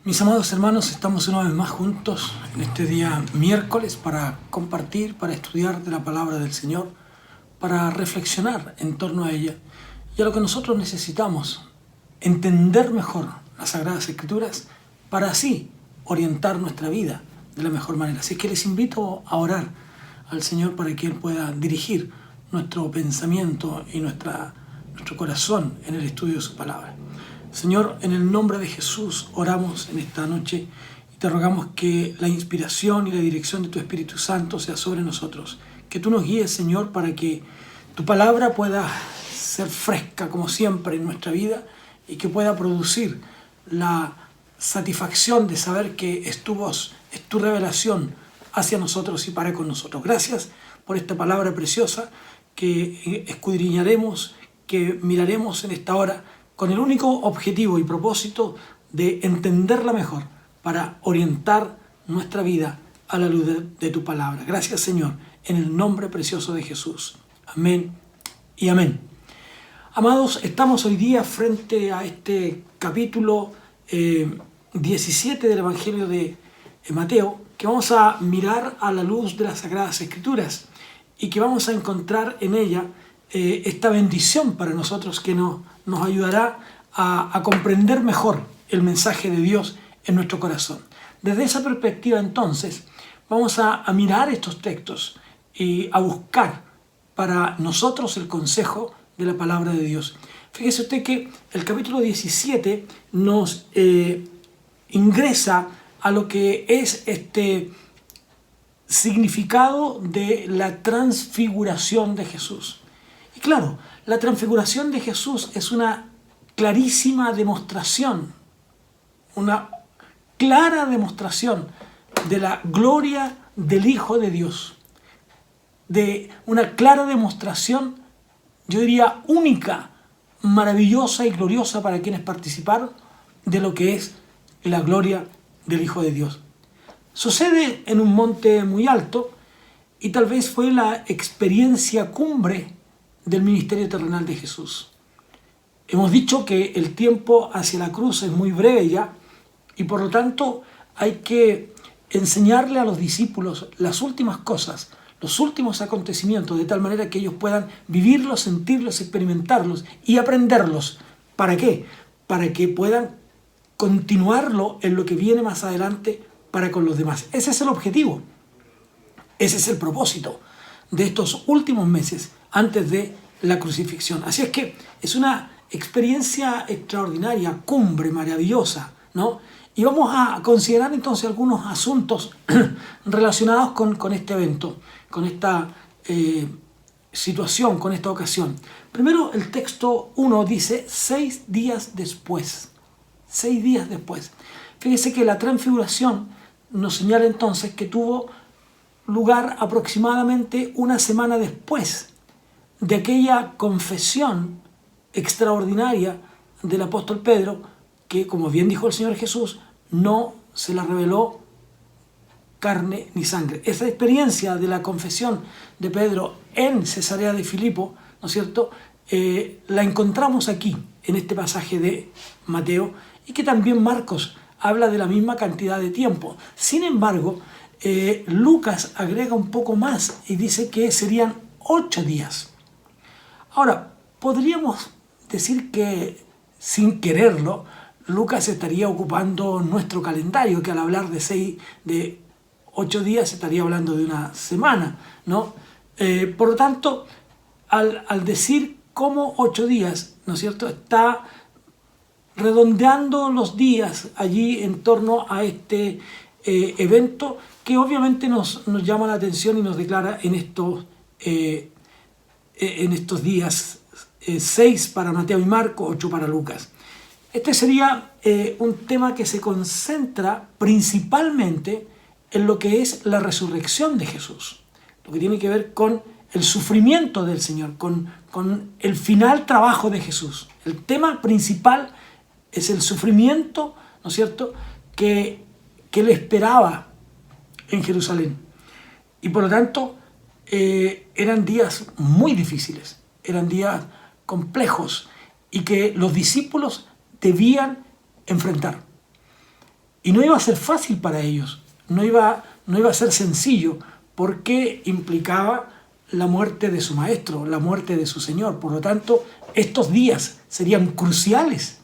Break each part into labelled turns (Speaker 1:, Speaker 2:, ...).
Speaker 1: Mis amados hermanos, estamos una vez más juntos en este día miércoles para compartir, para estudiar de la palabra del Señor, para reflexionar en torno a ella y a lo que nosotros necesitamos, entender mejor las Sagradas Escrituras para así orientar nuestra vida de la mejor manera. Así que les invito a orar al Señor para que Él pueda dirigir nuestro pensamiento y nuestro corazón en el estudio de su palabra. Señor, en el nombre de Jesús oramos en esta noche y te rogamos que la inspiración y la dirección de tu Espíritu Santo sea sobre nosotros. Que tú nos guíes, Señor, para que tu palabra pueda ser fresca como siempre en nuestra vida y que pueda producir la satisfacción de saber que es tu voz, es tu revelación hacia nosotros y para con nosotros. Gracias por esta palabra preciosa que escudriñaremos, que miraremos en esta hora, con el único objetivo y propósito de entenderla mejor para orientar nuestra vida a la luz de tu palabra. Gracias, Señor, en el nombre precioso de Jesús. Amén y amén. Amados, estamos hoy día frente a este capítulo 17 del Evangelio de Mateo, que vamos a mirar a la luz de las Sagradas Escrituras y que vamos a encontrar en ella esta bendición para nosotros que nos ayudará a comprender mejor el mensaje de Dios en nuestro corazón. Desde esa perspectiva, entonces, vamos a mirar estos textos y a buscar para nosotros el consejo de la palabra de Dios. Fíjese usted que el capítulo 17 nos ingresa a lo que es este significado de la transfiguración de Jesús. Y claro, la transfiguración de Jesús es una clarísima demostración, una clara demostración de la gloria del Hijo de Dios, de una clara demostración, yo diría única, maravillosa y gloriosa para quienes participaron de lo que es la gloria del Hijo de Dios. Sucede en un monte muy alto y tal vez fue la experiencia cumbre del ministerio terrenal de Jesús. Hemos dicho que el tiempo hacia la cruz es muy breve ya y por lo tanto hay que enseñarle a los discípulos las últimas cosas, los últimos acontecimientos, de tal manera que ellos puedan vivirlos, sentirlos, experimentarlos y aprenderlos. ¿Para qué? Para que puedan continuarlo en lo que viene más adelante para con los demás. Ese es el objetivo, ese es el propósito de estos últimos meses antes de la crucifixión. Así es que es una experiencia extraordinaria, cumbre, maravillosa, ¿no? Y vamos a considerar entonces algunos asuntos relacionados con este evento, con esta situación, con esta ocasión. Primero, el texto 1 dice 6 días después. 6 días después. Fíjese que la transfiguración nos señala entonces que tuvo lugar aproximadamente una semana después de aquella confesión extraordinaria del apóstol Pedro, que, como bien dijo el Señor Jesús, no se la reveló carne ni sangre. Esa experiencia de la confesión de Pedro en Cesarea de Filipo, ¿no es cierto?, la encontramos aquí, en este pasaje de Mateo, y que también Marcos habla de la misma cantidad de tiempo. Sin embargo, Lucas agrega un poco más y dice que serían 8 días. Ahora, podríamos decir que, sin quererlo, Lucas estaría ocupando nuestro calendario, que al hablar de 8 días estaría hablando de una semana, ¿no? Por lo tanto, al decir como 8 días, ¿no es cierto?, está redondeando los días allí en torno a este evento que obviamente nos llama la atención y nos declara en estos días 6 para Mateo y Marcos, 8 para Lucas. Este sería un tema que se concentra principalmente en lo que es la resurrección de Jesús, lo que tiene que ver con el sufrimiento del Señor, con el final trabajo de Jesús. El tema principal es el sufrimiento, ¿no es cierto?, que Él esperaba en Jerusalén. Y por lo tanto, eran días muy difíciles, eran días complejos y que los discípulos debían enfrentar. Y no iba a ser fácil para ellos, no iba a ser sencillo, porque implicaba la muerte de su maestro, la muerte de su Señor. Por lo tanto, estos días serían cruciales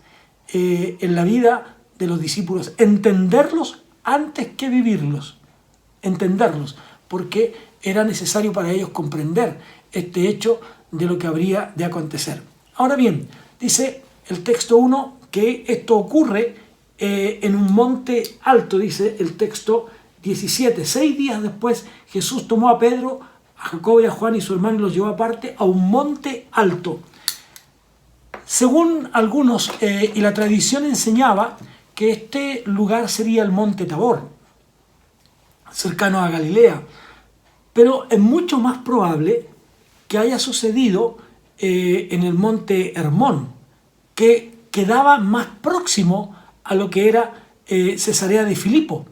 Speaker 1: en la vida de los discípulos, entenderlos antes que vivirlos, entenderlos, porque era necesario para ellos comprender este hecho de lo que habría de acontecer. Ahora bien, dice el texto 1 que esto ocurre en un monte alto, dice el texto 17. 6 días después, Jesús tomó a Pedro, a Jacobo y a Juan y su hermano y los llevó aparte a un monte alto. Según algunos, y la tradición enseñaba que este lugar sería el monte Tabor, cercano a Galilea, pero es mucho más probable que haya sucedido en el monte Hermón, que quedaba más próximo a lo que era Cesarea de Filipo,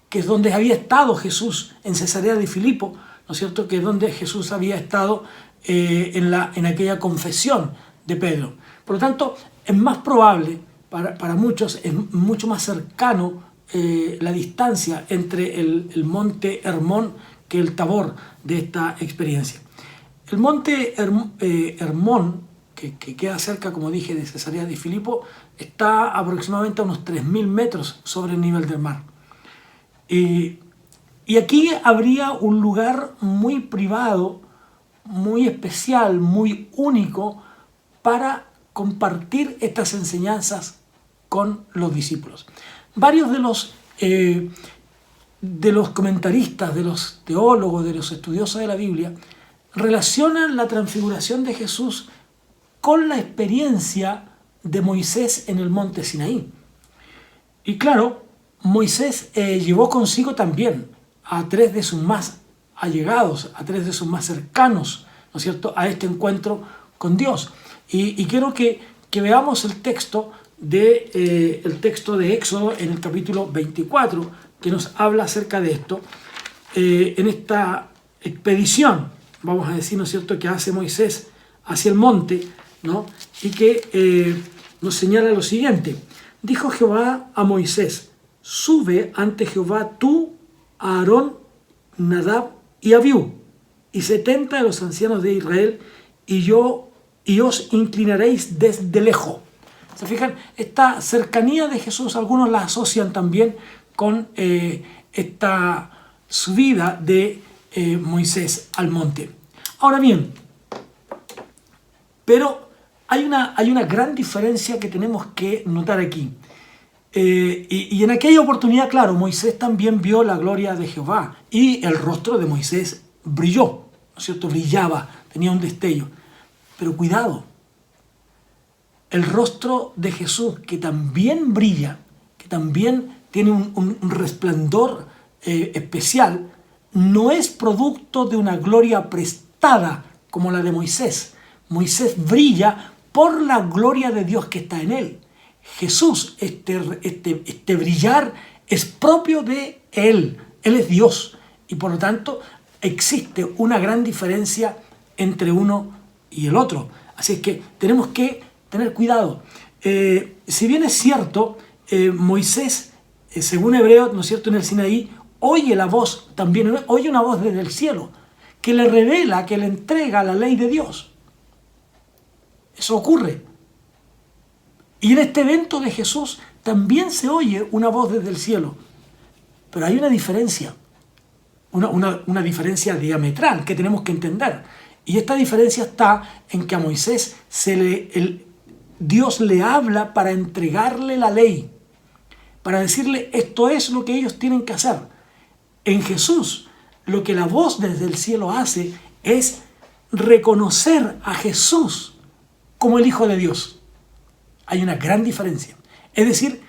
Speaker 1: que es donde había estado Jesús, en Cesarea de Filipo, ¿no es cierto?, que es donde Jesús había estado en aquella confesión de Pedro. Por lo tanto, es más probable, para muchos, es mucho más cercano la distancia entre el monte Hermón que el Tabor de esta experiencia. El monte Hermón, que queda cerca, como dije, de Cesarea de Filipo, está aproximadamente a unos 3.000 metros sobre el nivel del mar. Y aquí habría un lugar muy privado, muy especial, muy único para compartir estas enseñanzas con los discípulos. Varios de los comentaristas, de los teólogos, de los estudiosos de la Biblia, relacionan la transfiguración de Jesús con la experiencia de Moisés en el monte Sinaí. Y claro, Moisés llevó consigo también a 3 de sus más allegados, a 3 de sus más cercanos, ¿no es cierto?, a este encuentro con Dios. Y quiero que veamos el texto de Éxodo en el capítulo 24, que nos habla acerca de esto, en esta expedición, vamos a decir, ¿no es cierto?, que hace Moisés hacia el monte, ¿no?, y que nos señala lo siguiente. Dijo Jehová a Moisés: sube ante Jehová tú, Aarón, Nadab y Abiú, y 70 de los ancianos de Israel, y os inclinaréis desde lejos. ¿Se fijan? Esta cercanía de Jesús, algunos la asocian también con esta subida de Moisés al monte. Ahora bien, pero hay una gran diferencia que tenemos que notar aquí. Y en aquella oportunidad, claro, Moisés también vio la gloria de Jehová y el rostro de Moisés brilló, ¿no es cierto?, brillaba, tenía un destello. Pero cuidado, el rostro de Jesús, que también brilla, que también tiene un resplandor especial, no es producto de una gloria prestada como la de Moisés. Moisés brilla por la gloria de Dios que está en él. Jesús, este brillar es propio de él. Él es Dios y por lo tanto existe una gran diferencia entre uno y el otro. Así es que tenemos que tener cuidado. Si bien es cierto, Moisés, según Hebreos, ¿no es cierto?, en el Sinaí, oye la voz, también oye una voz desde el cielo, que le revela, que le entrega la ley de Dios. Eso ocurre. Y en este evento de Jesús también se oye una voz desde el cielo. Pero hay una diferencia, una diferencia diametral que tenemos que entender. Y esta diferencia está en que a Moisés Dios le habla para entregarle la ley, para decirle esto es lo que ellos tienen que hacer. En Jesús, lo que la voz desde el cielo hace es reconocer a Jesús como el Hijo de Dios. Hay una gran diferencia. Es decir,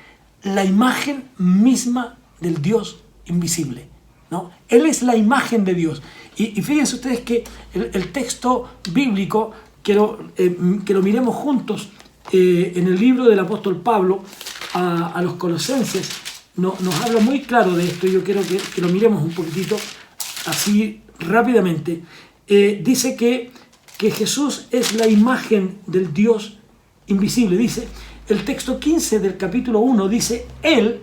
Speaker 1: la imagen misma del Dios invisible, ¿no? Él es la imagen de Dios. Y fíjense ustedes que el texto bíblico, que lo miremos juntos, en el libro del apóstol Pablo a los Colosenses, nos habla muy claro de esto. Yo quiero que lo miremos un poquitito así rápidamente. Dice que Jesús es la imagen del Dios invisible. Dice, el texto 15 del capítulo 1 dice, Él,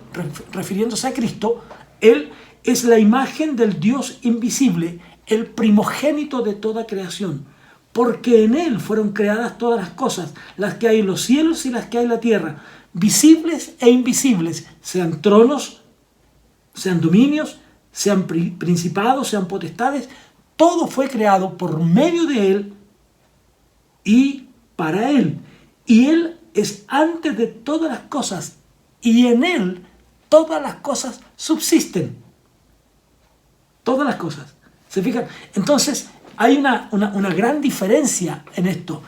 Speaker 1: refiriéndose a Cristo, Él es la imagen del Dios invisible, el primogénito de toda creación, porque en Él fueron creadas todas las cosas, las que hay en los cielos y las que hay en la tierra, visibles e invisibles, sean tronos, sean dominios, sean principados, sean potestades. Todo fue creado por medio de Él y para Él. Y Él es antes de todas las cosas, y en Él todas las cosas subsisten. Todas las cosas. ¿Se fijan? Entonces, hay una gran diferencia en esto.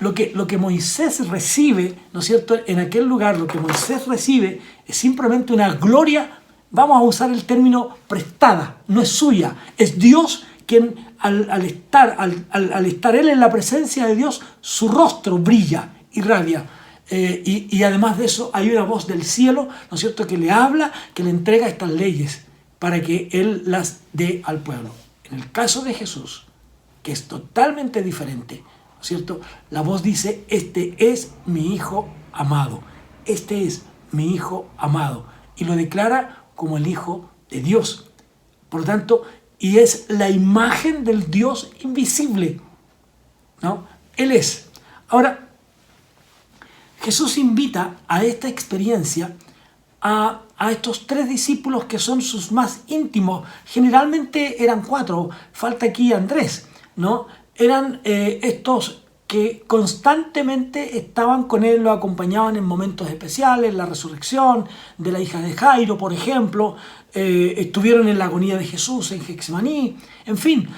Speaker 1: Lo que Moisés recibe, ¿no es cierto? En aquel lugar, lo que Moisés recibe es simplemente una gloria, vamos a usar el término prestada, no es suya. Es Dios quien, al estar Él en la presencia de Dios, su rostro brilla, irradia. Y además de eso, hay una voz del cielo, ¿no es cierto?, que le habla, que le entrega estas leyes para que Él las dé al pueblo. En el caso de Jesús, que es totalmente diferente, ¿no es cierto?, la voz dice, este es mi Hijo amado, este es mi Hijo amado, y lo declara como el Hijo de Dios. Por lo tanto, y es la imagen del Dios invisible, ¿no? Él es. Ahora, Jesús invita a esta experiencia a estos 3 discípulos que son sus más íntimos. Generalmente eran 4, falta aquí Andrés, ¿no? Eran estos que constantemente estaban con Él, lo acompañaban en momentos especiales, la resurrección de la hija de Jairo, por ejemplo, estuvieron en la agonía de Jesús en Getsemaní, en fin,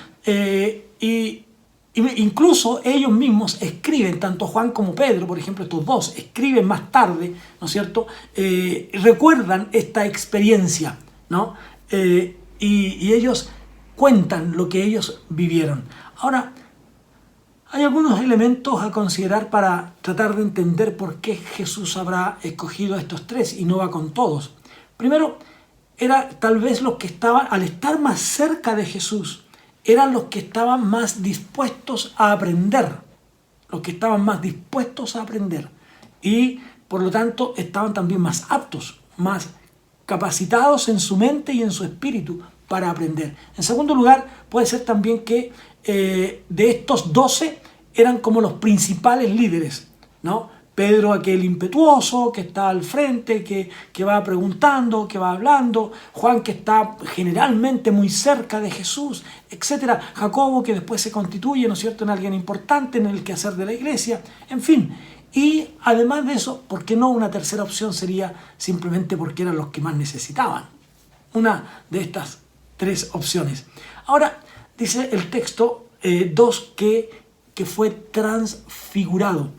Speaker 1: y incluso ellos mismos escriben, tanto Juan como Pedro, por ejemplo, estos dos, escriben más tarde, ¿no es cierto?, recuerdan esta experiencia, ¿no? Y ellos cuentan lo que ellos vivieron. Ahora, hay algunos elementos a considerar para tratar de entender por qué Jesús habrá escogido a estos 3 y no va con todos. Primero, era tal vez los que estaban, al estar más cerca de Jesús, eran los que estaban más dispuestos a aprender, los que estaban más dispuestos a aprender y por lo tanto estaban también más aptos, más capacitados en su mente y en su espíritu para aprender. En segundo lugar, puede ser también que de estos 12 eran como los principales líderes, ¿no? Pedro, aquel impetuoso que está al frente, que va preguntando, que va hablando. Juan, que está generalmente muy cerca de Jesús, etc. Jacobo, que después se constituye, ¿no es cierto?, en alguien importante en el quehacer de la iglesia. En fin, y además de eso, ¿por qué no una tercera opción? Sería simplemente porque eran los que más necesitaban. Una de estas 3 opciones. Ahora, dice el texto 2 que fue transfigurado.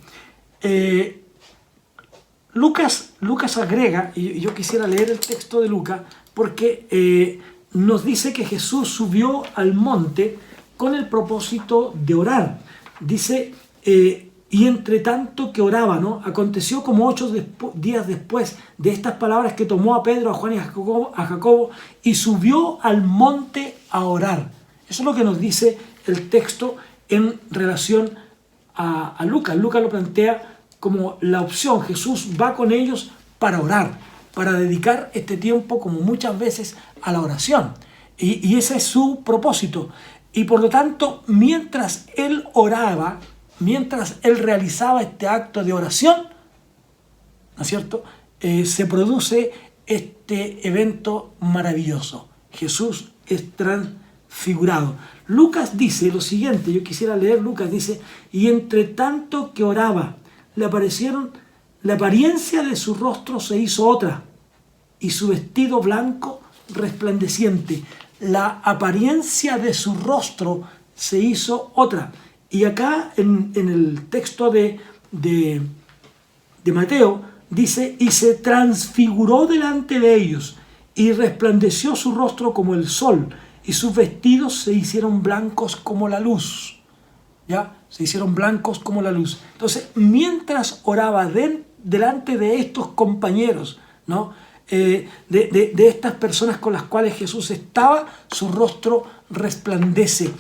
Speaker 1: Lucas agrega, y yo quisiera leer el texto de Lucas, porque nos dice que Jesús subió al monte con el propósito de orar. Dice, y entre tanto que oraba, ¿no?, aconteció como 8 días después de estas palabras que tomó a Pedro, a Juan y a Jacobo y subió al monte a orar. Eso es lo que nos dice el texto en relación a Lucas. Lucas lo plantea como la opción. Jesús va con ellos para orar, para dedicar este tiempo, como muchas veces, a la oración. Y ese es su propósito. Y por lo tanto, mientras Él oraba, mientras Él realizaba este acto de oración, ¿no es cierto?, se produce este evento maravilloso. Jesús es transfigurado. Lucas dice lo siguiente, yo quisiera leer Lucas, dice, y entre tanto que oraba, le aparecieron, la apariencia de su rostro se hizo otra, y su vestido blanco resplandeciente. La apariencia de su rostro se hizo otra. Y acá en el texto de Mateo dice, y se transfiguró delante de ellos, y resplandeció su rostro como el sol, y sus vestidos se hicieron blancos como la luz. ¿Ya? Se hicieron blancos como la luz. Entonces, mientras oraba delante de estos compañeros, ¿no?, de estas personas con las cuales Jesús estaba, su rostro resplandece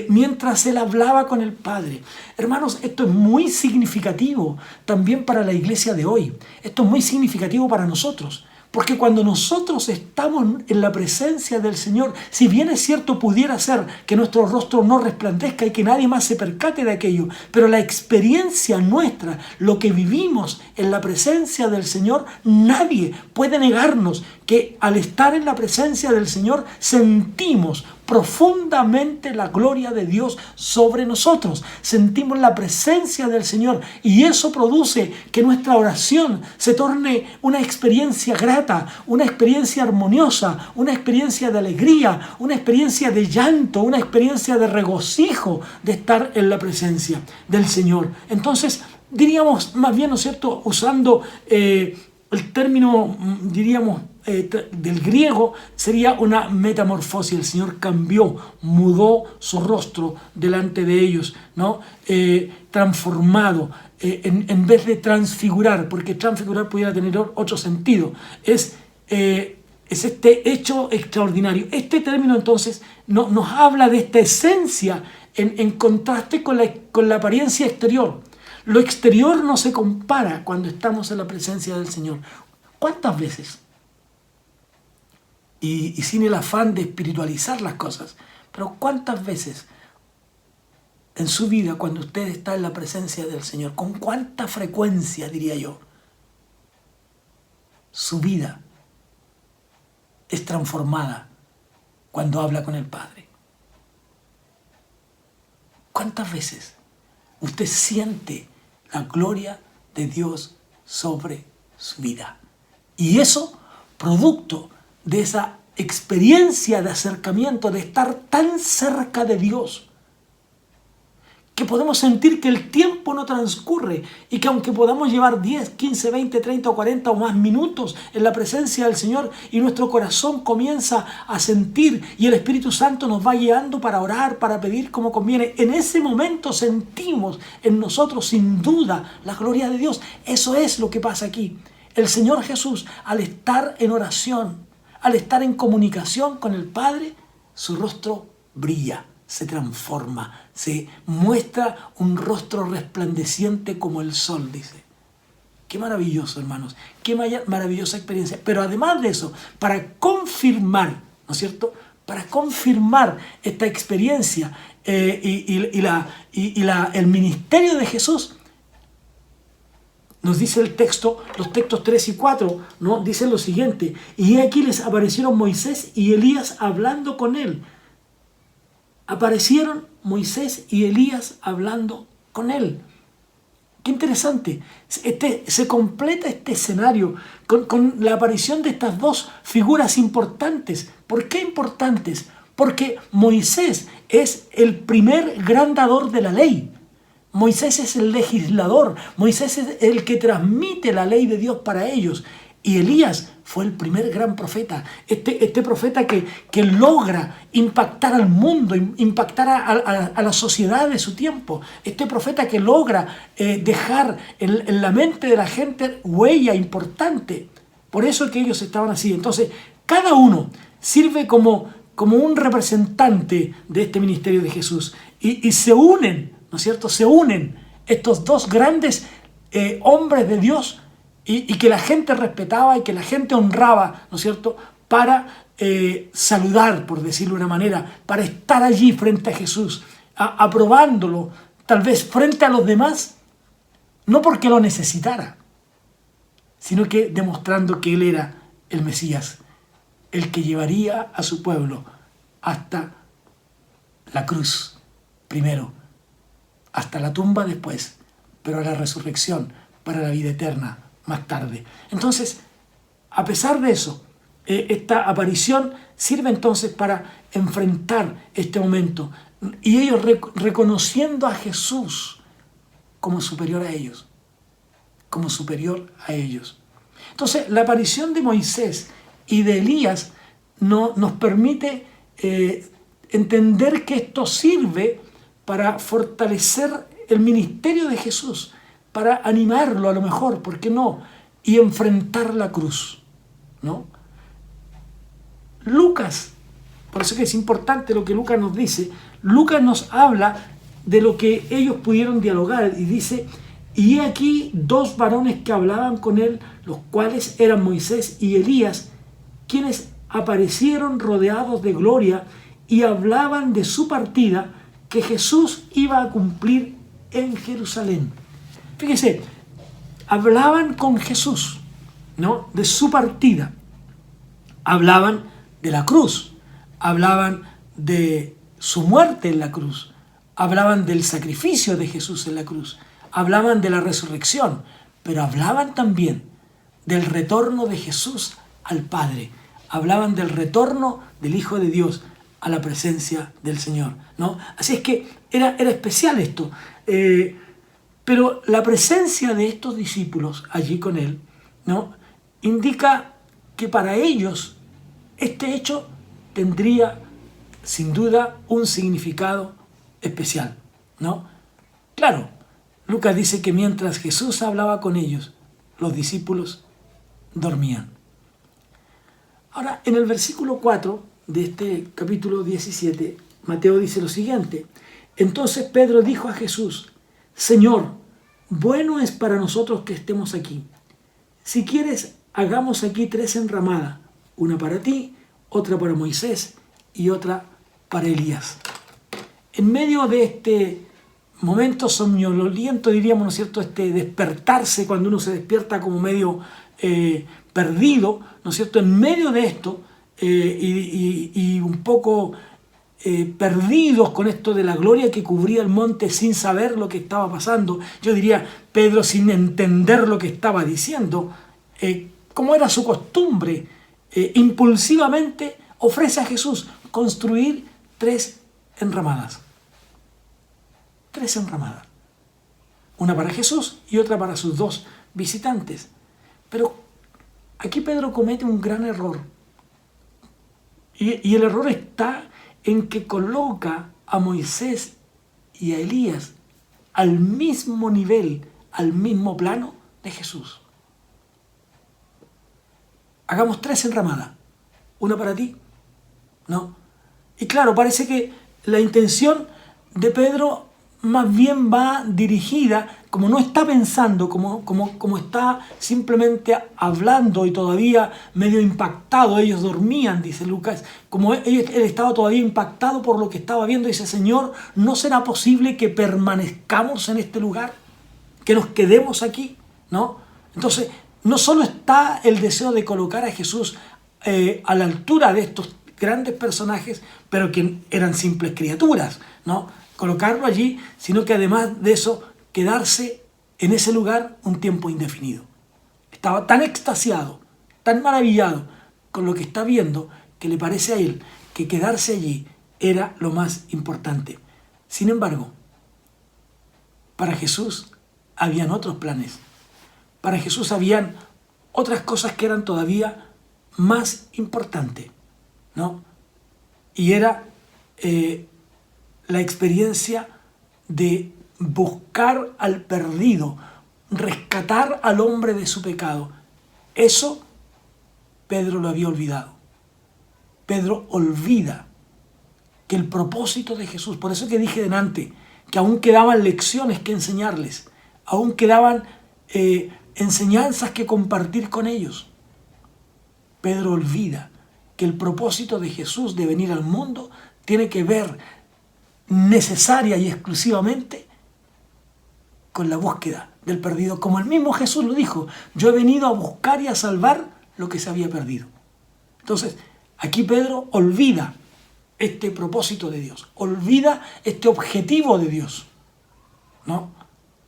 Speaker 1: mientras él hablaba con el Padre. Hermanos, esto es muy significativo también para la iglesia de hoy. Esto es muy significativo para nosotros. Porque cuando nosotros estamos en la presencia del Señor, si bien es cierto pudiera ser que nuestro rostro no resplandezca y que nadie más se percate de aquello, pero la experiencia nuestra, lo que vivimos en la presencia del Señor, nadie puede negarnos que al estar en la presencia del Señor sentimos profundamente la gloria de Dios sobre nosotros. Sentimos la presencia del Señor y eso produce que nuestra oración se torne una experiencia grata, una experiencia armoniosa, una experiencia de alegría, una experiencia de llanto, una experiencia de regocijo de estar en la presencia del Señor. Entonces, diríamos más bien, ¿no es cierto?, usando el término, diríamos, del griego, sería una metamorfosis. El Señor cambió, mudó su rostro delante de ellos, ¿no? Transformado, en vez de transfigurar, porque transfigurar pudiera tener otro sentido. Es este hecho extraordinario. Este término entonces nos habla de esta esencia en contraste con la apariencia exterior. Lo exterior no se compara cuando estamos en la presencia del Señor. ¿Cuántas veces? Y sin el afán de espiritualizar las cosas, pero ¿cuántas veces en su vida cuando usted está en la presencia del Señor, con cuánta frecuencia, diría yo, su vida es transformada cuando habla con el Padre? ¿Cuántas veces usted siente la gloria de Dios sobre su vida? Y eso, producto de esa experiencia de acercamiento, de estar tan cerca de Dios, que podemos sentir que el tiempo no transcurre y que aunque podamos llevar 10, 15, 20, 30 o 40 o más minutos en la presencia del Señor y nuestro corazón comienza a sentir y el Espíritu Santo nos va guiando para orar, para pedir como conviene, en ese momento sentimos en nosotros sin duda la gloria de Dios. Eso es lo que pasa aquí. El Señor Jesús, al estar en oración, al estar en comunicación con el Padre, su rostro brilla, se transforma, se muestra un rostro resplandeciente como el sol, dice. Qué maravilloso, hermanos, qué maravillosa experiencia. Pero además de eso, para confirmar, ¿no es cierto?, para confirmar esta experiencia el ministerio de Jesús, nos dice el texto, los textos 3 y 4, ¿no?, dicen lo siguiente: y aquí les aparecieron Moisés y Elías hablando con él. Aparecieron Moisés y Elías hablando con él. Qué interesante. Se completa este escenario con la aparición de estas dos figuras importantes. ¿Por qué importantes? Porque Moisés es el primer gran dador de la ley. Moisés es el legislador. Moisés es el que transmite la ley de Dios para ellos. Y Elías fue el primer gran profeta, este profeta que logra impactar al mundo, impactar a la sociedad de su tiempo. Este profeta que logra dejar en la mente de la gente huella importante. Por eso es que ellos estaban así. Entonces, cada uno sirve como un representante de este ministerio de Jesús. Y se unen, ¿no es cierto? Se unen estos dos grandes hombres de Dios y que la gente respetaba y que la gente honraba, ¿no es cierto?, para saludar, por decirlo de una manera, para estar allí frente a Jesús, aprobándolo, tal vez frente a los demás, no porque lo necesitara, sino que demostrando que Él era el Mesías, el que llevaría a su pueblo hasta la cruz primero, hasta la tumba después, pero a la resurrección para la vida eterna más tarde. Entonces, a pesar de eso, esta aparición sirve entonces para enfrentar este momento y ellos reconociendo a Jesús como superior a ellos, como superior a ellos. Entonces, la aparición de Moisés y de Elías nos permite entender que esto sirve para fortalecer el ministerio de Jesús, para animarlo a lo mejor, ¿por qué no?, y enfrentar la cruz. ¿no? Lucas, por eso que es importante lo que Lucas nos dice. Lucas nos habla de lo que ellos pudieron dialogar y dice: y he aquí 2 varones que hablaban con él, los cuales eran Moisés y Elías, quienes aparecieron rodeados de gloria y hablaban de su partida que Jesús iba a cumplir en Jerusalén. Fíjese, hablaban con Jesús, ¿no?, de su partida. Hablaban de la cruz, hablaban de su muerte en la cruz, hablaban del sacrificio de Jesús en la cruz, hablaban de la resurrección, pero hablaban también del retorno de Jesús al Padre, hablaban del retorno del Hijo de Dios a la presencia del Señor, ¿no? Así es que era especial esto, pero la presencia de estos discípulos allí con él, ¿no?, indica que para ellos este hecho tendría sin duda un significado especial, ¿no? Claro, Lucas dice que mientras Jesús hablaba con ellos, los discípulos dormían. Ahora, en el versículo 4 de este capítulo 17, Mateo dice lo siguiente: entonces Pedro dijo a Jesús: Señor, bueno es para nosotros que estemos aquí. Si quieres, hagamos aquí 3 enramadas, una para ti, otra para Moisés y otra para Elías. En medio de este momento somnoliento, diríamos, ¿no es cierto?, este despertarse, cuando uno se despierta como medio perdido, ¿no es cierto?, en medio de esto y un poco perdidos con esto de la gloria que cubría el monte, sin saber lo que estaba pasando, yo diría Pedro sin entender lo que estaba diciendo, como era su costumbre, impulsivamente ofrece a Jesús construir 3 enramadas. 3 enramadas. Una para Jesús y otra para sus 2 visitantes. Pero aquí Pedro comete un gran error. Y el error está en que coloca a Moisés y a Elías al mismo nivel, al mismo plano de Jesús. Hagamos 3 enramadas. Una para ti, ¿no? Y claro, parece que la intención de Pedro más bien va dirigida, como no está pensando, como está simplemente hablando y todavía medio impactado. Ellos dormían, dice Lucas, como él estaba todavía impactado por lo que estaba viendo, dice: Señor, ¿no será posible que permanezcamos en este lugar? ¿Que nos quedemos aquí? ¿No? Entonces, no solo está el deseo de colocar a Jesús a la altura de estos grandes personajes, pero que eran simples criaturas, ¿no?, colocarlo allí, sino que además de eso, quedarse en ese lugar un tiempo indefinido. Estaba tan extasiado, tan maravillado con lo que está viendo, que le parece a él que quedarse allí era lo más importante. Sin embargo, para Jesús habían otros planes. Para Jesús habían otras cosas que eran todavía más importantes, ¿no? Y era la experiencia de buscar al perdido, rescatar al hombre de su pecado. Eso Pedro lo había olvidado. Pedro olvida que el propósito de Jesús, por eso que dije delante, que aún quedaban lecciones que enseñarles, aún quedaban enseñanzas que compartir con ellos. Pedro olvida que el propósito de Jesús de venir al mundo tiene que ver necesaria y exclusivamente con la búsqueda del perdido, como el mismo Jesús lo dijo: yo he venido a buscar y a salvar lo que se había perdido. Entonces, aquí Pedro olvida este propósito de Dios, olvida este objetivo de Dios, ¿no?,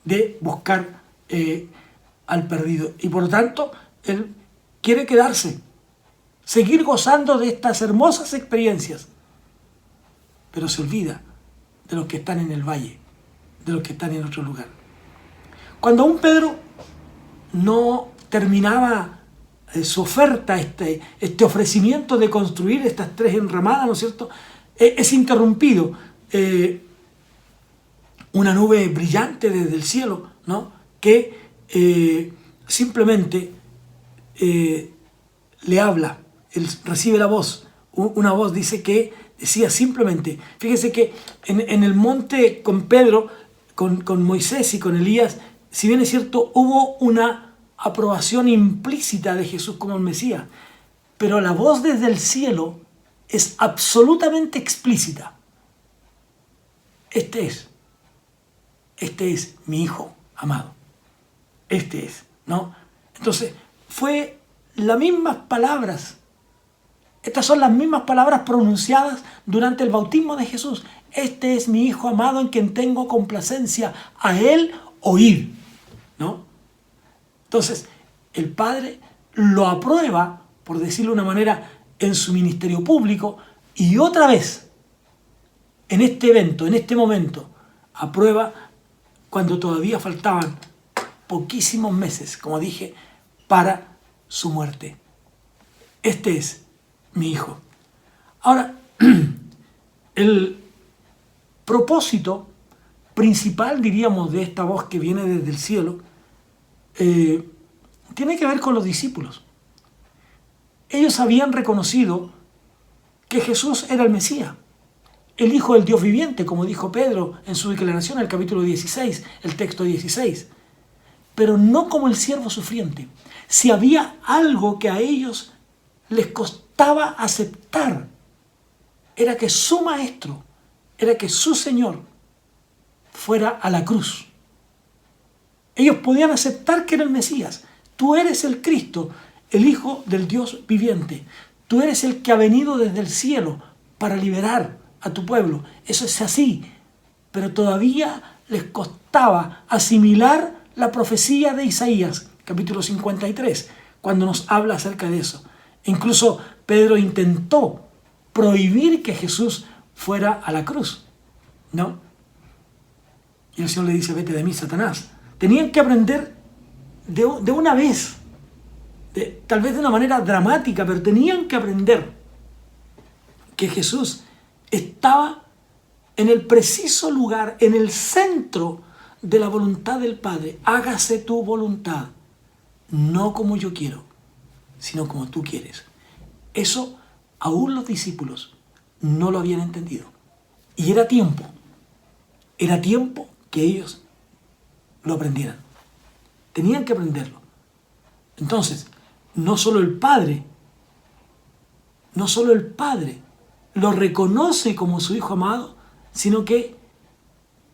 Speaker 1: de buscar al perdido, y por lo tanto él quiere quedarse, seguir gozando de estas hermosas experiencias, pero se olvida de los que están en el valle, de los que están en otro lugar. Cuando aún Pedro no terminaba su oferta, este ofrecimiento de construir estas 3 enramadas, ¿no es cierto?, es interrumpido. Una nube brillante desde el cielo, ¿no?, que simplemente le habla, él recibe la voz. Una voz dice que decía simplemente, fíjese que en el monte con Pedro, con Moisés y con Elías, si bien es cierto, hubo una aprobación implícita de Jesús como el Mesías, pero la voz desde el cielo es absolutamente explícita. Este es mi Hijo amado. Este es, ¿no? Entonces, fue las mismas palabras. Estas son las mismas palabras pronunciadas durante el bautismo de Jesús. Este es mi Hijo amado en quien tengo complacencia. A Él oíd, ¿no? Entonces, el Padre lo aprueba, por decirlo de una manera, en su ministerio público, y otra vez, en este evento, en este momento, aprueba cuando todavía faltaban poquísimos meses, como dije, para su muerte. Este es mi Hijo. Ahora, el propósito principal, diríamos, de esta voz que viene desde el cielo, tiene que ver con los discípulos. Ellos habían reconocido que Jesús era el Mesías, el Hijo del Dios viviente, como dijo Pedro en su declaración en el capítulo 16, el texto 16, pero no como el siervo sufriente. Si había algo que a ellos les costaba aceptar, era que su Maestro, era que su Señor fuera a la cruz. Ellos podían aceptar que era el Mesías. Tú eres el Cristo, el Hijo del Dios viviente. Tú eres el que ha venido desde el cielo para liberar a tu pueblo. Eso es así. Pero todavía les costaba asimilar la profecía de Isaías, capítulo 53, cuando nos habla acerca de eso. Incluso Pedro intentó prohibir que Jesús fuera a la cruz, ¿no? Y el Señor le dice, vete de mí, Satanás. Tenían que aprender de una vez, tal vez de una manera dramática, pero tenían que aprender que Jesús estaba en el preciso lugar, en el centro de la voluntad del Padre. Hágase tu voluntad, no como yo quiero, sino como tú quieres. Eso aún los discípulos no lo habían entendido. Y era tiempo que ellos lo aprendieran. Tenían que aprenderlo. Entonces, no solo el Padre lo reconoce como su Hijo amado, sino que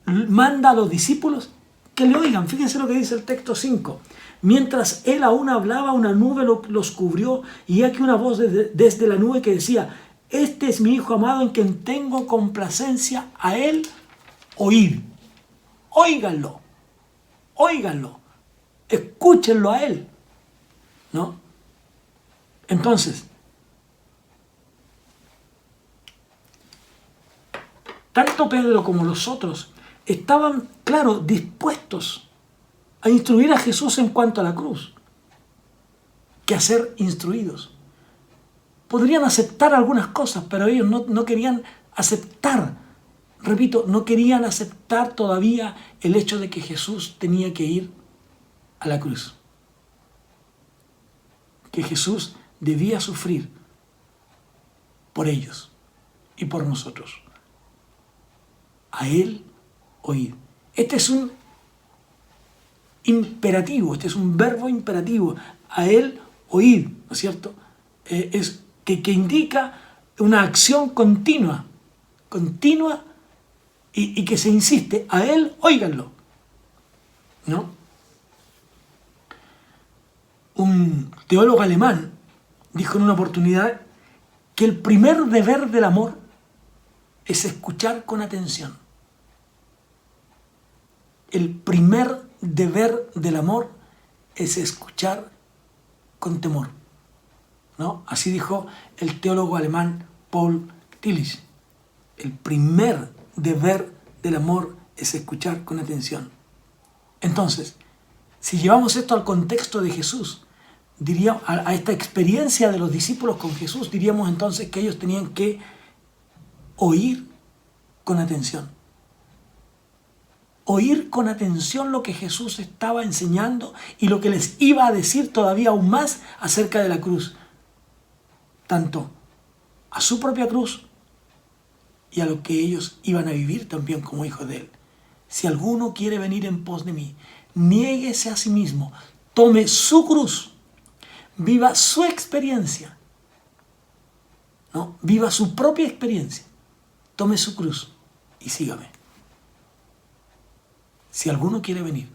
Speaker 1: manda a los discípulos que le oigan. Fíjense lo que dice el texto 5. Mientras él aún hablaba, una nube los cubrió, y aquí una voz desde la nube que decía, este es mi Hijo amado en quien tengo complacencia, a él oíd. Óiganlo, escúchenlo a él, ¿no? Entonces, tanto Pedro como los otros estaban, claro, dispuestos a instruir a Jesús en cuanto a la cruz, que a ser instruidos. Podrían aceptar algunas cosas, pero ellos no querían aceptar, repito, no querían aceptar todavía el hecho de que Jesús tenía que ir a la cruz, que Jesús debía sufrir por ellos y por nosotros. A él oíd. Este es un imperativo, este es un verbo imperativo. A él oíd, ¿no es cierto? Es que indica una acción continua y que se insiste. A él óiganlo, ¿no? Un teólogo alemán dijo en una oportunidad que el primer deber del amor es escuchar con atención. El primer deber del amor es escuchar con temor, ¿no? Así dijo el teólogo alemán Paul Tillich. El primer deber del amor es escuchar con atención. Entonces, si llevamos esto al contexto de Jesús, diríamos, a esta experiencia de los discípulos con Jesús, diríamos entonces que ellos tenían que oír con atención. Oír con atención lo que Jesús estaba enseñando y lo que les iba a decir todavía aún más acerca de la cruz. tanto a su propia cruz y a lo que ellos iban a vivir también como hijos de Él. Si alguno quiere venir en pos de mí, niéguese a sí mismo, tome su cruz, viva su experiencia, ¿no? Viva su propia experiencia, tome su cruz y sígame. Si alguno quiere venir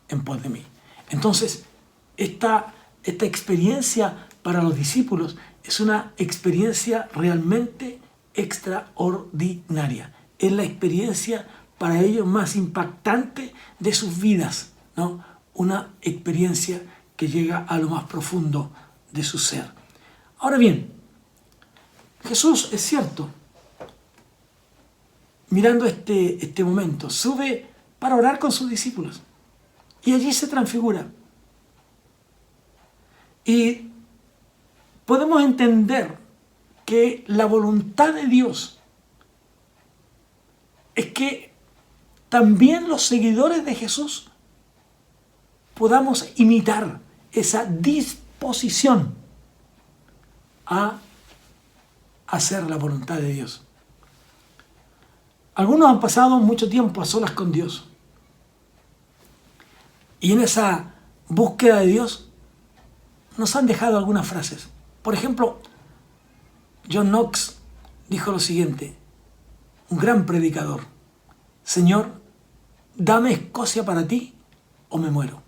Speaker 1: en pos de mí. Entonces, esta experiencia para los discípulos es una experiencia realmente extraordinaria. Es la experiencia para ellos más impactante de sus vidas, ¿no? Una experiencia que llega a lo más profundo de su ser. Ahora bien, Jesús, es cierto, mirando este momento, sube para orar con sus discípulos y allí se transfigura. Y podemos entender que la voluntad de Dios es que también los seguidores de Jesús podamos imitar esa disposición a hacer la voluntad de Dios. Algunos han pasado mucho tiempo a solas con Dios. Y en esa búsqueda de Dios nos han dejado algunas frases. Por ejemplo, John Knox dijo lo siguiente, un gran predicador: Señor, dame Escocia para ti o me muero.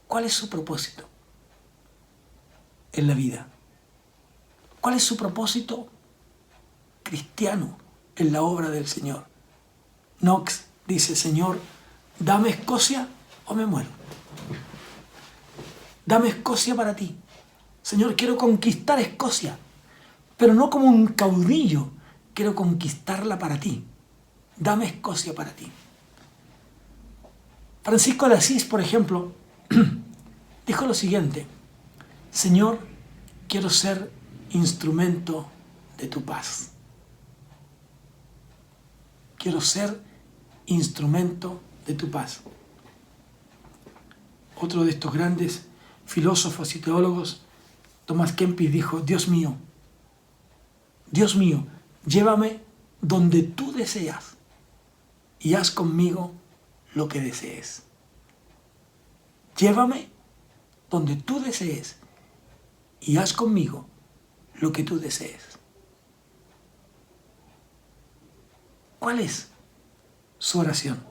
Speaker 1: ¿Cuál es su propósito en la vida? ¿Cuál es su propósito cristiano en la obra del Señor? Knox dice, Señor, dame Escocia o me muero. Dame Escocia para ti. Señor, quiero conquistar Escocia, pero no como un caudillo, quiero conquistarla para ti. Dame Escocia para ti. Francisco de Asís, por ejemplo, dijo lo siguiente, Señor, quiero ser instrumento de tu paz. Quiero ser instrumento de tu paz. Otro de estos grandes filósofos y teólogos, Thomas Kempis, dijo, Dios mío, llévame donde tú deseas y haz conmigo lo que desees. Llévame donde tú desees y haz conmigo lo que tú desees. ¿Cuál es su oración?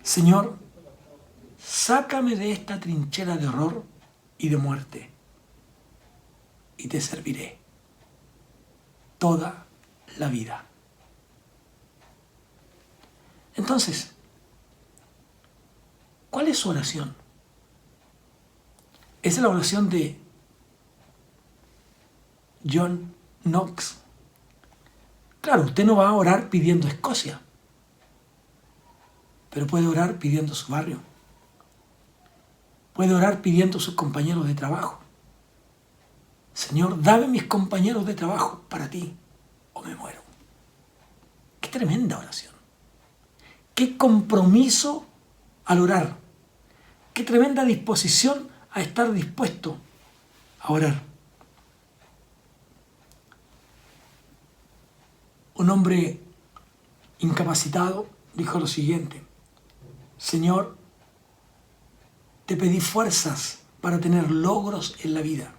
Speaker 1: Señor, sácame de esta trinchera de horror y de muerte, y te serviré toda la vida. Entonces, ¿cuál es su oración? Esa es la oración de John Knox. Claro, usted no va a orar pidiendo Escocia, pero puede orar pidiendo su barrio. Puede orar pidiendo sus compañeros de trabajo. Señor, dame mis compañeros de trabajo para ti o me muero. Qué tremenda oración. Qué compromiso al orar. Qué tremenda disposición a estar dispuesto a orar. Un hombre incapacitado dijo lo siguiente, Señor, te pedí fuerzas para tener logros en la vida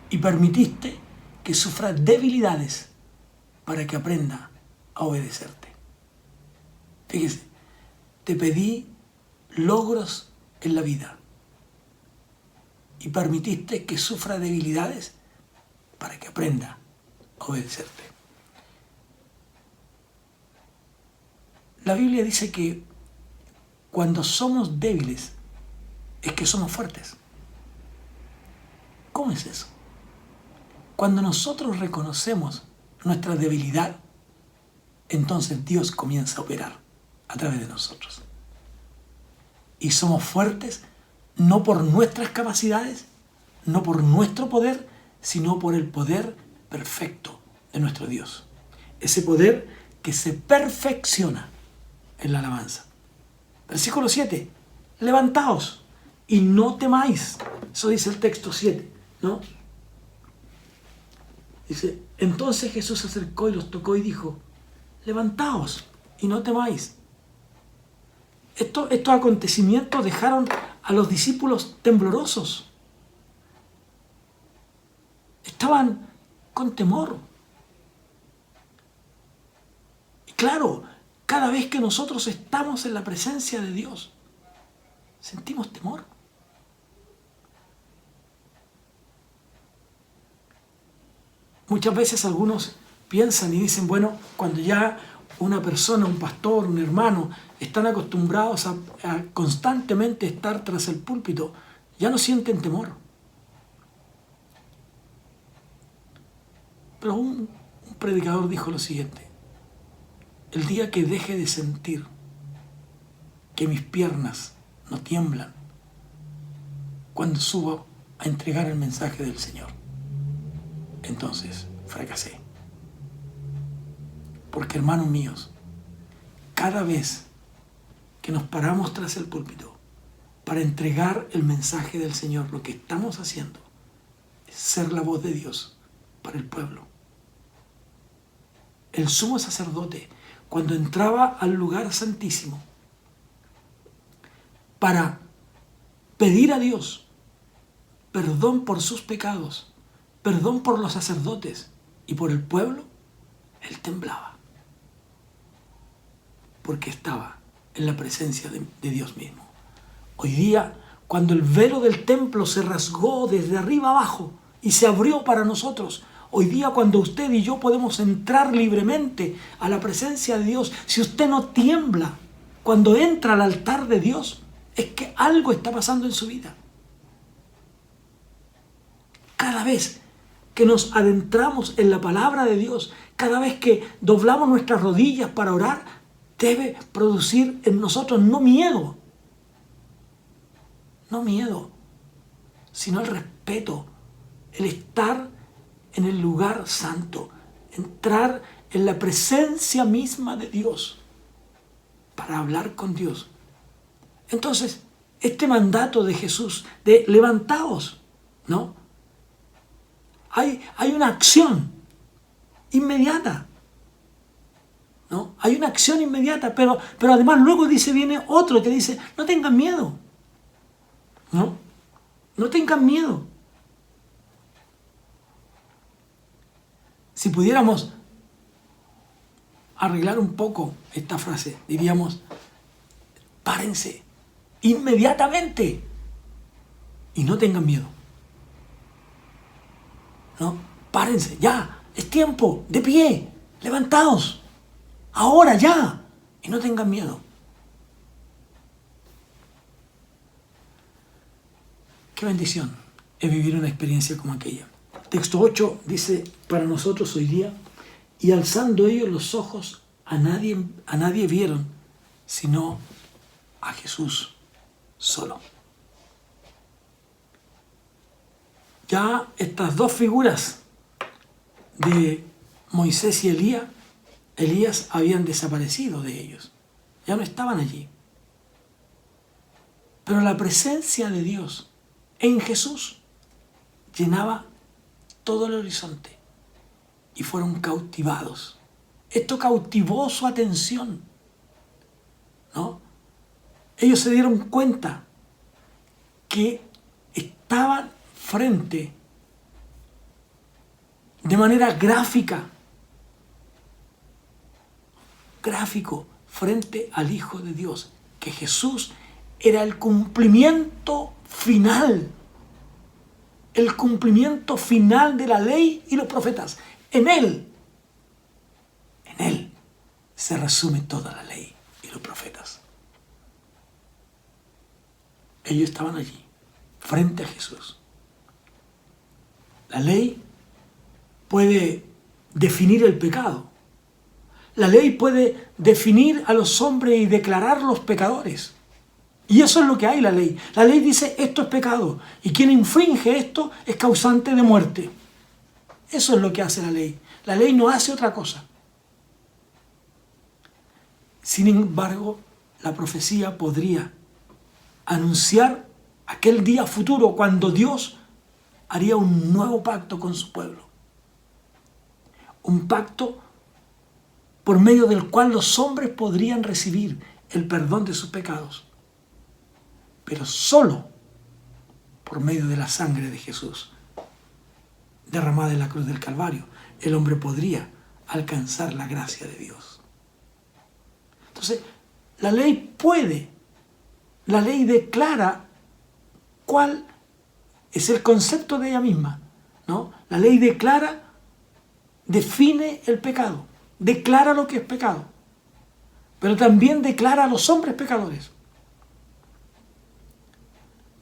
Speaker 1: y permitiste que sufra debilidades para que aprenda a obedecerte. Fíjese, te pedí logros en la vida y permitiste que sufra debilidades para que aprenda a obedecerte. La Biblia dice que cuando somos débiles es que somos fuertes. ¿Cómo es eso? Cuando nosotros reconocemos nuestra debilidad, entonces Dios comienza a operar a través de nosotros. Y somos fuertes no por nuestras capacidades, no por nuestro poder, sino por el poder perfecto de nuestro Dios. Ese poder que se perfecciona en la alabanza. Versículo 7. Levantaos, y no temáis. Eso dice el texto 7, ¿no? Dice, entonces Jesús se acercó y los tocó y dijo, levantaos y no temáis. Estos acontecimientos dejaron a los discípulos temblorosos. Estaban con temor. Y claro, cada vez que nosotros estamos en la presencia de Dios, sentimos temor. Muchas veces algunos piensan y dicen, bueno, cuando ya una persona, un pastor, un hermano, están acostumbrados a constantemente estar tras el púlpito, ya no sienten temor. Pero un predicador dijo lo siguiente, el día que deje de sentir que mis piernas no tiemblan, cuando subo a entregar el mensaje del Señor, entonces fracasé. Porque, hermanos míos, cada vez que nos paramos tras el púlpito para entregar el mensaje del Señor, lo que estamos haciendo es ser la voz de Dios para el pueblo. El sumo sacerdote, cuando entraba al lugar santísimo para pedir a Dios perdón por sus pecados, perdón por los sacerdotes y por el pueblo, él temblaba. Porque estaba en la presencia de Dios mismo. Hoy día, cuando el velo del templo se rasgó desde arriba abajo y se abrió para nosotros, hoy día cuando usted y yo podemos entrar libremente a la presencia de Dios, si usted no tiembla cuando entra al altar de Dios, es que algo está pasando en su vida. Cada vez que nos adentramos en la palabra de Dios, cada vez que doblamos nuestras rodillas para orar, debe producir en nosotros no miedo, sino el respeto, el estar en el lugar santo, entrar en la presencia misma de Dios para hablar con Dios. Entonces, este mandato de Jesús de levantaos, ¿no? Hay una acción inmediata. ¿No? Hay una acción inmediata, pero además luego viene otro que dice, no tengan miedo. No tengan miedo. Si pudiéramos arreglar un poco esta frase, diríamos, párense inmediatamente y no tengan miedo. ¿No? Párense, ya, es tiempo, de pie, levantaos. Ahora ya, y no tengan miedo. Qué bendición es vivir una experiencia como aquella. Texto 8 dice, para nosotros hoy día, y alzando ellos los ojos, a nadie vieron, sino a Jesús solo. Ya estas dos figuras de Moisés y Elías habían desaparecido de ellos. Ya no estaban allí. Pero la presencia de Dios en Jesús llenaba todo el horizonte y fueron cautivados. Esto cautivó su atención, ¿no? Ellos se dieron cuenta que estaban de manera gráfico frente al Hijo de Dios, que Jesús era el cumplimiento final de la ley y los profetas. En Él se resume toda la ley y los profetas. Ellos estaban allí, frente a Jesús. La ley puede definir el pecado. La ley puede definir a los hombres y declararlos pecadores. Y eso es lo que hay la ley. La ley dice esto es pecado y quien infringe esto es causante de muerte. Eso es lo que hace la ley. La ley no hace otra cosa. Sin embargo, la profecía podría anunciar aquel día futuro cuando Dios haría un nuevo pacto con su pueblo. Un pacto por medio del cual los hombres podrían recibir el perdón de sus pecados, pero solo por medio de la sangre de Jesús derramada en la cruz del Calvario, el hombre podría alcanzar la gracia de Dios. Entonces, la ley declara cuál es el concepto de ella misma, ¿no? La ley define el pecado, declara lo que es pecado, pero también declara a los hombres pecadores.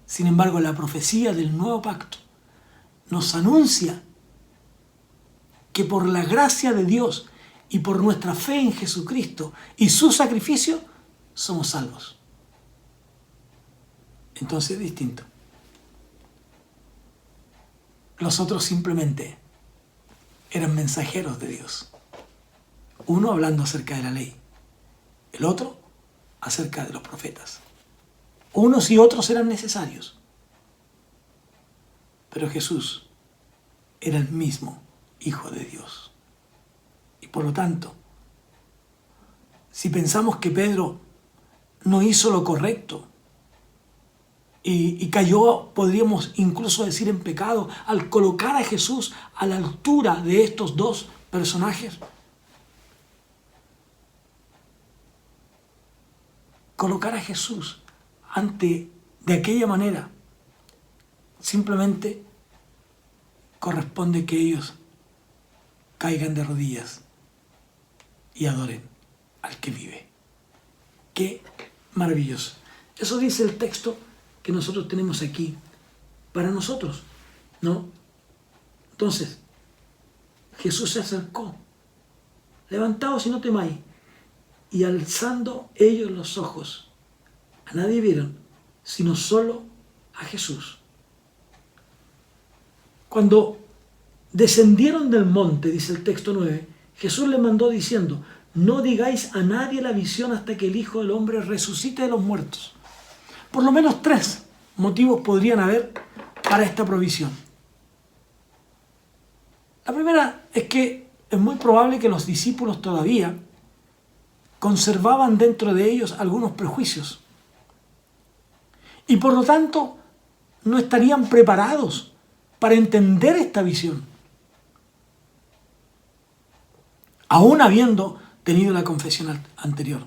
Speaker 1: Sin embargo, la profecía del nuevo pacto nos anuncia que por la gracia de Dios y por nuestra fe en Jesucristo y su sacrificio, somos salvos. Entonces es distinto. Los otros simplemente eran mensajeros de Dios. Uno hablando acerca de la ley, el otro acerca de los profetas. Unos y otros eran necesarios, pero Jesús era el mismo Hijo de Dios. Y por lo tanto, si pensamos que Pedro no hizo lo correcto y cayó, podríamos incluso decir, en pecado al colocar a Jesús a la altura de estos dos personajes, colocar a Jesús de aquella manera simplemente corresponde que ellos caigan de rodillas y adoren al que vive. ¡Qué maravilloso! Eso dice el texto que nosotros tenemos aquí para nosotros, ¿no? Entonces, Jesús se acercó, levantaos y no temáis, y alzando ellos los ojos, a nadie vieron, sino solo a Jesús. Cuando descendieron del monte, dice el texto 9, Jesús les mandó diciendo: no digáis a nadie la visión hasta que el Hijo del Hombre resucite de los muertos. Por lo menos 3 motivos podrían haber para esta provisión. La primera es que es muy probable que los discípulos todavía conservaban dentro de ellos algunos prejuicios y por lo tanto no estarían preparados para entender esta visión, aún habiendo tenido la confesión anterior.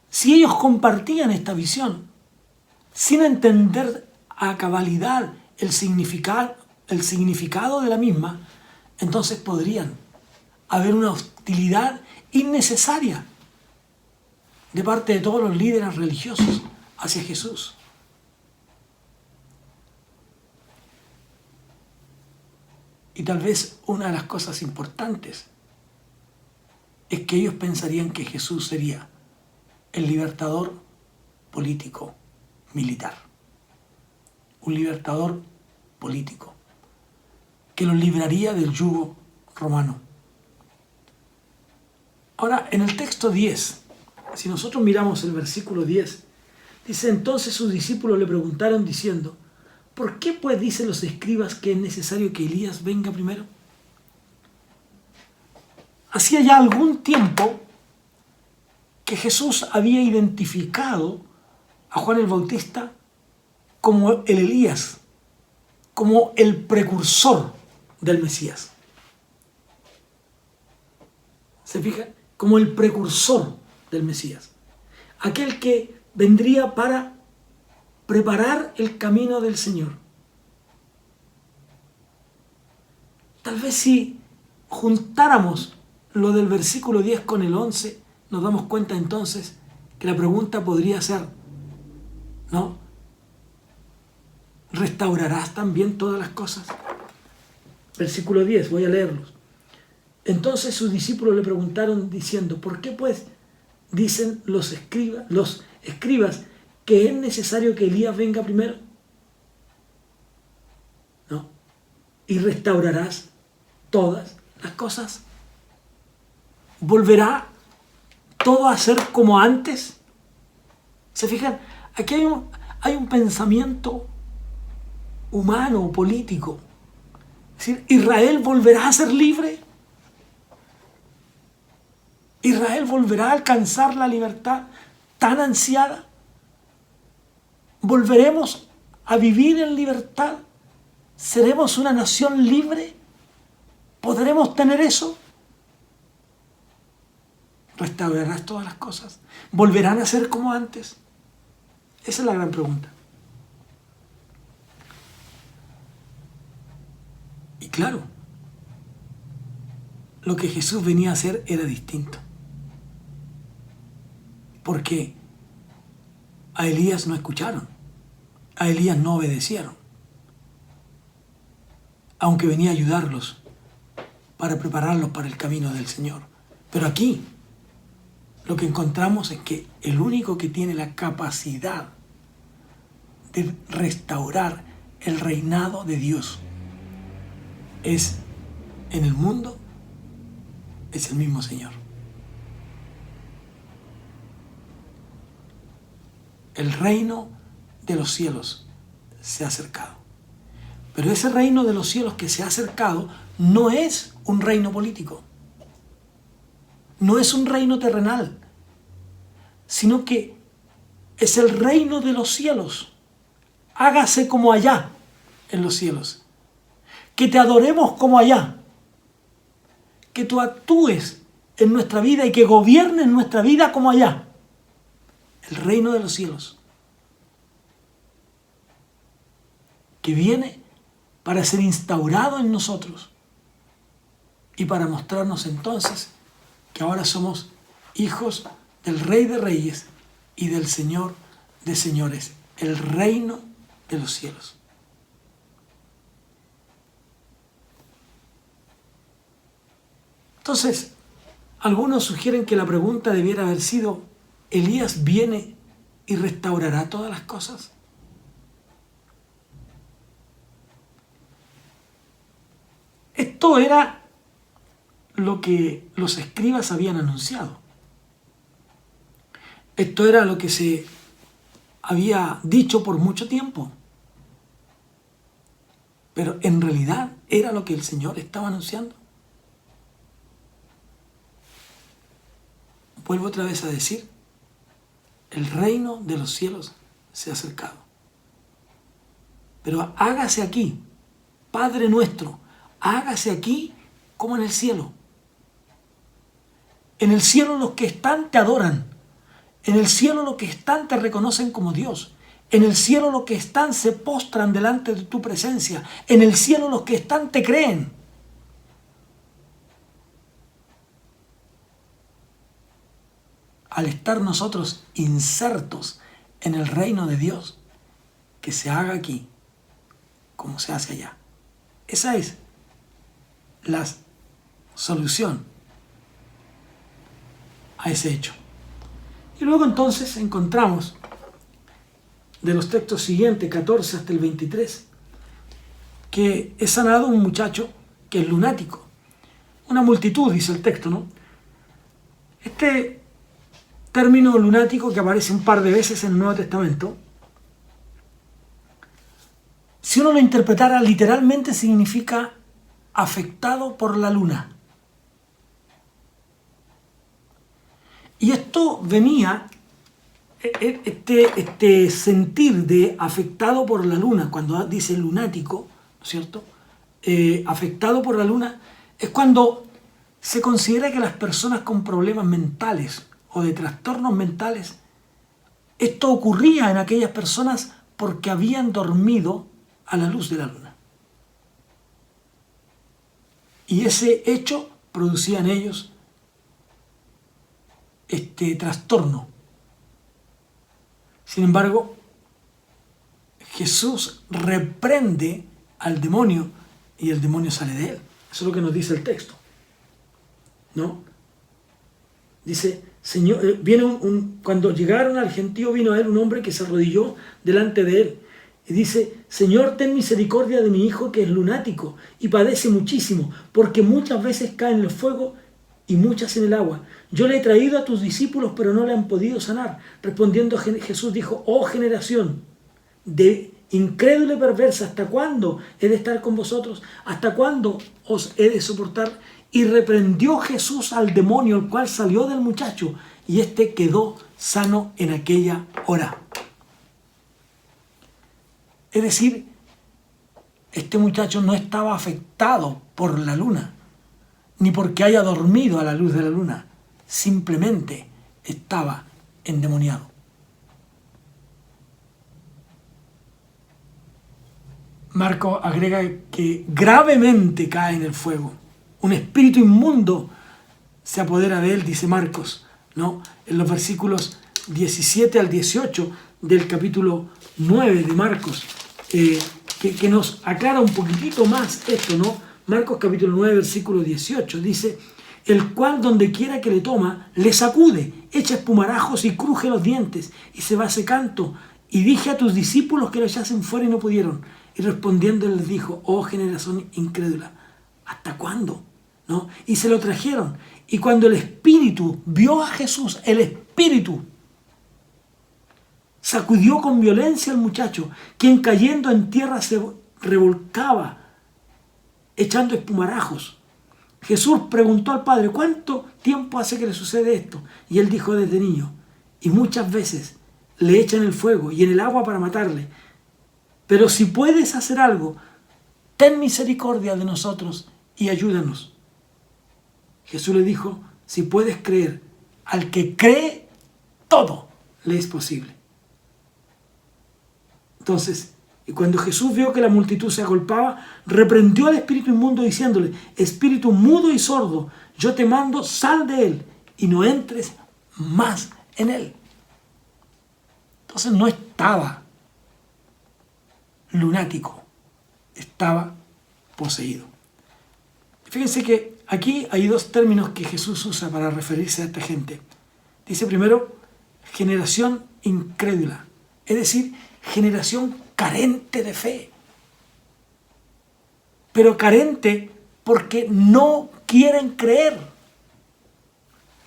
Speaker 1: Si ellos compartían esta visión sin entender a cabalidad el significado de la misma, entonces podrían haber una hostilidad innecesaria de parte de todos los líderes religiosos hacia Jesús. Y tal vez una de las cosas importantes es que ellos pensarían que Jesús sería el libertador político militar. Un libertador político que los libraría del yugo romano. Ahora, en el texto 10, si nosotros miramos el versículo 10, dice: entonces sus discípulos le preguntaron diciendo: ¿por qué pues dicen los escribas que es necesario que Elías venga primero? Hacía ya algún tiempo que Jesús había identificado a Juan el Bautista como el Elías, como el precursor del Mesías. ¿Se fija? Como el precursor del Mesías. Aquel que vendría para preparar el camino del Señor. Tal vez si juntáramos lo del versículo 10 con el 11, nos damos cuenta entonces que la pregunta podría ser, ¿no? ¿Restaurarás también todas las cosas? Versículo 10, voy a leerlos. Entonces sus discípulos le preguntaron diciendo: ¿por qué pues dicen los escribas que es necesario que Elías venga primero? ¿No? ¿Y restaurarás todas las cosas? ¿Volverá todo a ser como antes? ¿Se fijan? Aquí hay un pensamiento humano o político. Es decir, ¿Israel volverá a ser libre? ¿Israel volverá a alcanzar la libertad tan ansiada? ¿Volveremos a vivir en libertad? ¿Seremos una nación libre? ¿Podremos tener eso? ¿Restaurarás todas las cosas? ¿Volverán a ser como antes? Esa es la gran pregunta. Y claro, lo que Jesús venía a hacer era distinto. Porque a Elías no escucharon, a Elías no obedecieron, aunque venía a ayudarlos para prepararlos para el camino del Señor. Pero aquí lo que encontramos es que el único que tiene la capacidad de restaurar el reinado de Dios es en el mundo, es el mismo Señor. El reino de los cielos se ha acercado. Pero ese reino de los cielos que se ha acercado no es un reino político. No es un reino terrenal, sino que es el reino de los cielos. Hágase como allá en los cielos. Que te adoremos como allá. Que tú actúes en nuestra vida y que gobiernes nuestra vida como allá. El reino de los cielos. Que viene para ser instaurado en nosotros y para mostrarnos entonces que ahora somos hijos del Rey de Reyes y del Señor de Señores, el reino de los cielos. Entonces, algunos sugieren que la pregunta debiera haber sido: ¿Elías viene y restaurará todas las cosas? Esto era lo que los escribas habían anunciado. Esto era lo que se había dicho por mucho tiempo. Pero en realidad era lo que el Señor estaba anunciando. Vuelvo otra vez a decir, el reino de los cielos se ha acercado. Pero hágase aquí, Padre nuestro, hágase aquí como en el cielo. En el cielo los que están te adoran. En el cielo los que están te reconocen como Dios. En el cielo los que están se postran delante de tu presencia. En el cielo los que están te creen. Al estar nosotros insertos en el reino de Dios, que se haga aquí como se hace allá. Esa es la solución a ese hecho. Y luego entonces encontramos de los textos siguientes, 14 hasta el 23, que es sanado un muchacho que es lunático. Una multitud, dice el texto, ¿no? Este término lunático, que aparece un par de veces en el Nuevo Testamento, si uno lo interpretara literalmente, significa afectado por la luna. Y esto venía, este sentir de afectado por la luna, cuando dice lunático, ¿no es cierto? Afectado por la luna, es cuando se considera que las personas con problemas mentales o de trastornos mentales, esto ocurría en aquellas personas porque habían dormido a la luz de la luna. Y ese hecho producía en ellos este trastorno. Sin embargo, Jesús reprende al demonio y el demonio sale de él. Eso es lo que nos dice el texto, ¿no? Dice, Señor, cuando llegaron al gentío, vino a él un hombre que se arrodilló delante de él y dice: Señor, ten misericordia de mi hijo que es lunático y padece muchísimo, porque muchas veces cae en el fuego y muchas en el agua. Yo le he traído a tus discípulos, pero no le han podido sanar. Respondiendo Jesús dijo: oh generación de incrédula y perversa, ¿hasta cuándo he de estar con vosotros? ¿Hasta cuándo os he de soportar? Y reprendió Jesús al demonio, el cual salió del muchacho, y éste quedó sano en aquella hora. Es decir, este muchacho no estaba afectado por la luna, ni porque haya dormido a la luz de la luna. Simplemente estaba endemoniado. Marcos agrega que gravemente cae en el fuego. Un espíritu inmundo se apodera de él, dice Marcos, ¿no? En los versículos 17 al 18 del capítulo 9 de Marcos, que nos aclara un poquitito más esto, ¿no? Marcos capítulo 9, versículo 18, dice: el cual donde quiera que le toma, le sacude, echa espumarajos y cruje los dientes, y se va secando. Y dije a tus discípulos que lo echasen fuera y no pudieron. Y respondiendo les dijo: oh generación incrédula, ¿hasta cuándo? ¿No? Y se lo trajeron. Y cuando el espíritu vio a Jesús, el espíritu sacudió con violencia al muchacho, quien cayendo en tierra se revolcaba, echando espumarajos. Jesús preguntó al padre: ¿cuánto tiempo hace que le sucede esto? Y él dijo: desde niño. Y muchas veces le echan el fuego y en el agua para matarle. Pero si puedes hacer algo, ten misericordia de nosotros y ayúdanos. Jesús le dijo: si puedes creer, al que cree, todo le es posible. Entonces, y cuando Jesús vio que la multitud se agolpaba, reprendió al espíritu inmundo diciéndole: espíritu mudo y sordo, yo te mando, sal de él y no entres más en él. Entonces no estaba lunático, estaba poseído. Fíjense que aquí hay dos términos que Jesús usa para referirse a esta gente. Dice primero, generación incrédula, es decir, generación carente de fe. Pero carente porque no quieren creer.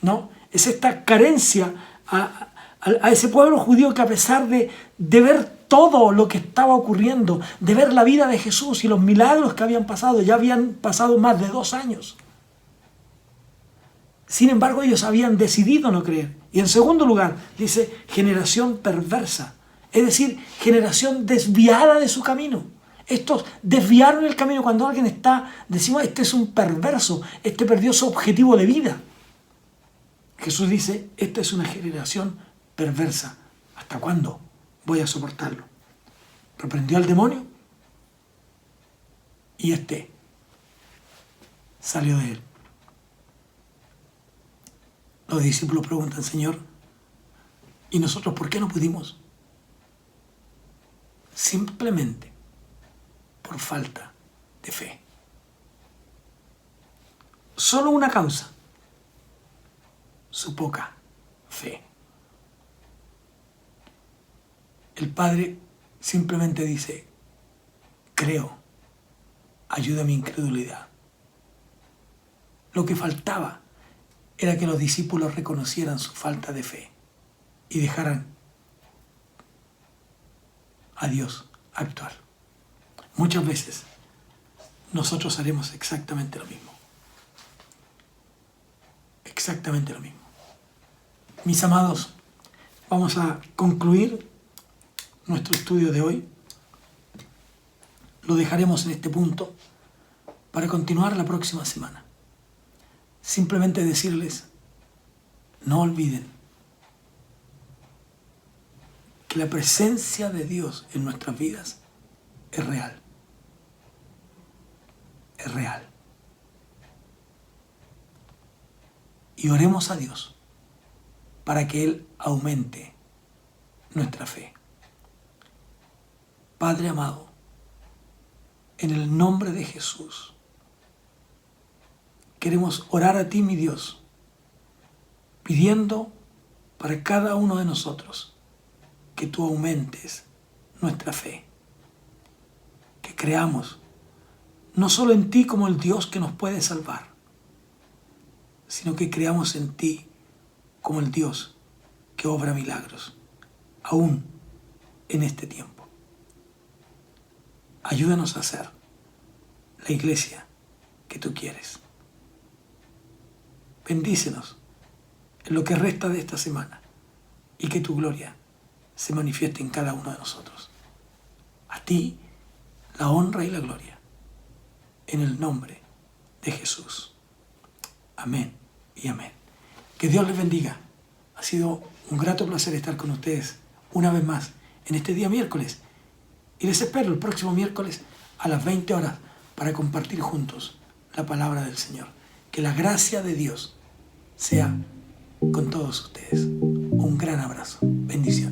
Speaker 1: ¿No? Es esta carencia a ese pueblo judío que, a pesar de ver todo lo que estaba ocurriendo, de ver la vida de Jesús y los milagros que habían pasado, ya habían pasado más de 2 años. Sin embargo, ellos habían decidido no creer. Y en segundo lugar, dice generación perversa. Es decir, generación desviada de su camino. Estos desviaron el camino. Cuando alguien decimos, este es un perverso, este perdió su objetivo de vida. Jesús dice, esta es una generación perversa. ¿Hasta cuándo voy a soportarlo? Reprendió al demonio y este salió de él. Los discípulos preguntan: Señor, ¿y nosotros por qué no pudimos? Simplemente por falta de fe. Solo una causa: su poca fe. El Padre simplemente dice: creo, ayuda a mi incredulidad. Lo que faltaba era que los discípulos reconocieran su falta de fe y dejaran a Dios actuar. Muchas veces nosotros haremos exactamente lo mismo. Exactamente lo mismo. Mis amados, vamos a concluir nuestro estudio de hoy. Lo dejaremos en este punto para continuar la próxima semana. Simplemente decirles, no olviden que la presencia de Dios en nuestras vidas es real. Es real. Y oremos a Dios para que Él aumente nuestra fe. Padre amado, en el nombre de Jesús, queremos orar a ti, mi Dios, pidiendo para cada uno de nosotros que tú aumentes nuestra fe, que creamos no solo en ti como el Dios que nos puede salvar, sino que creamos en ti como el Dios que obra milagros, aún en este tiempo. Ayúdanos a ser la iglesia que tú quieres. Bendícenos en lo que resta de esta semana y que tu gloria se manifieste en cada uno de nosotros. A ti la honra y la gloria, en el nombre de Jesús. Amén y amén. Que Dios les bendiga. Ha sido un grato placer estar con ustedes una vez más en este día miércoles. Y les espero el próximo miércoles a las 20 horas para compartir juntos la palabra del Señor. Que la gracia de Dios sea con todos ustedes. Un gran abrazo. Bendiciones.